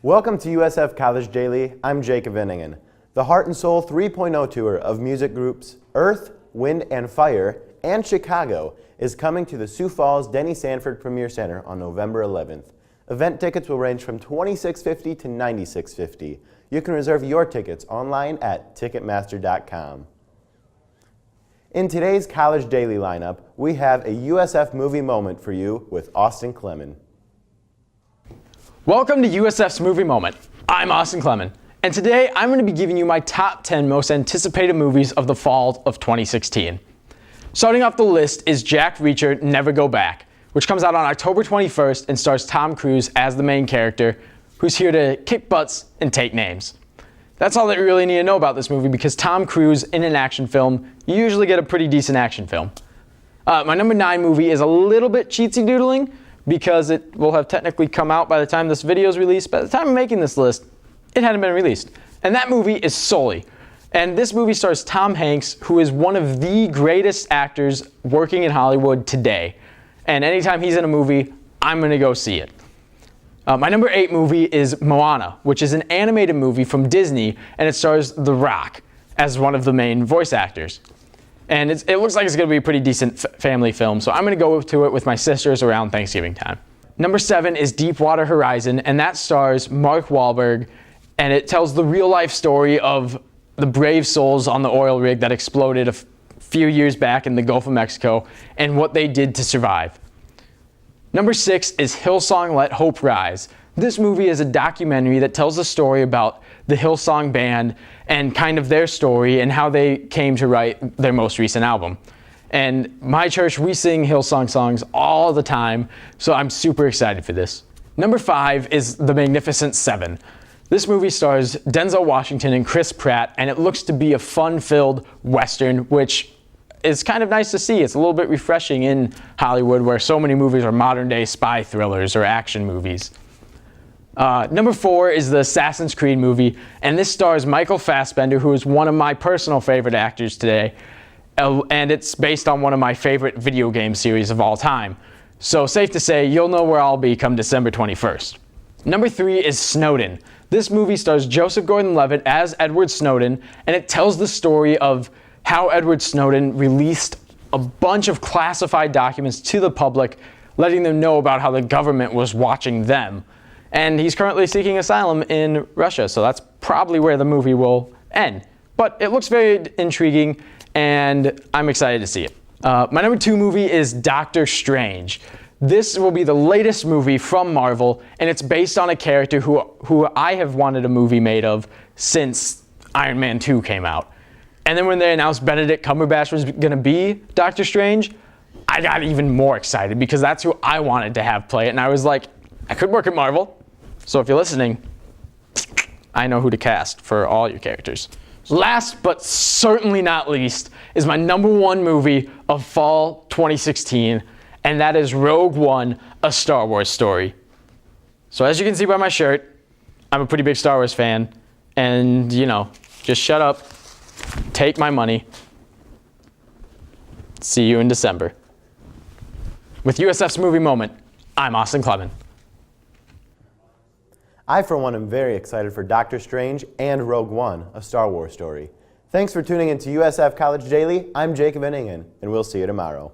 Welcome to USF College Daily. I'm Jacob Enningen. The Heart and Soul 3.0 tour of music groups Earth, Wind and Fire and Chicago is coming to the Sioux Falls Denny Sanford Premier Center on November 11th. Event tickets will range from $26.50 to $96.50. You can reserve your tickets online at Ticketmaster.com. In today's College Daily lineup, we have a USF movie moment for you with Austin Clemon. Welcome to USF's Movie Moment. I'm Austin Clemon, and today I'm going to be giving you my top 10 most anticipated movies of the fall of 2016. Starting off the list is Jack Reacher Never Go Back, which comes out on October 21st and stars Tom Cruise as the main character, who's here to kick butts and take names. That's all that you really need to know about this movie, because Tom Cruise in an action film, you usually get a pretty decent action film. My number 9 movie is a little bit cheatsy doodling, because it will have technically come out by the time this video is released. By the time I'm making this list, it hadn't been released. And that movie is Sully. And this movie stars Tom Hanks, who is one of the greatest actors working in Hollywood today. And anytime he's in a movie, I'm going to go see it. My number 8 movie is Moana, which is an animated movie from Disney, and it stars The Rock as one of the main voice actors. And it looks like it's going to be a pretty decent family film, so I'm going to go to it with my sisters around Thanksgiving time. Number 7 is Deepwater Horizon, and that stars Mark Wahlberg, and it tells the real-life story of the brave souls on the oil rig that exploded a few years back in the Gulf of Mexico and what they did to survive. Number 6 is Hillsong Let Hope Rise. This movie is a documentary that tells the story about the Hillsong Band and kind of their story and how they came to write their most recent album. And my church, we sing Hillsong songs all the time, so I'm super excited for this. Number 5 is The Magnificent Seven. This movie stars Denzel Washington and Chris Pratt, and it looks to be a fun-filled Western, which is kind of nice to see. It's a little bit refreshing in Hollywood, where so many movies are modern-day spy thrillers or action movies. Number 4 is the Assassin's Creed movie, and this stars Michael Fassbender, who is one of my personal favorite actors today, and it's based on one of my favorite video game series of all time. So safe to say, you'll know where I'll be come December 21st. Number 3 is Snowden. This movie stars Joseph Gordon-Levitt as Edward Snowden, and it tells the story of how Edward Snowden released a bunch of classified documents to the public, letting them know about how the government was watching them. And he's currently seeking asylum in Russia, so that's probably where the movie will end. But it looks very intriguing, and I'm excited to see it. My number 2 movie is Doctor Strange. This will be the latest movie from Marvel, and it's based on a character who I have wanted a movie made of since Iron Man 2 came out. And then when they announced Benedict Cumberbatch was going to be Doctor Strange, I got even more excited, because that's who I wanted to have play it. And I was like, I could work at Marvel. So if you're listening, I know who to cast for all your characters. Last but certainly not least is my number 1 movie of fall 2016, and that is Rogue One, A Star Wars Story. So as you can see by my shirt, I'm a pretty big Star Wars fan, and just shut up, take my money. See you in December. With USF's Movie Moment, I'm Austin Clemon. I, for one, am very excited for Doctor Strange and Rogue One, A Star Wars Story. Thanks for tuning in to USF College Daily. I'm Jacob Enningen, and we'll see you tomorrow.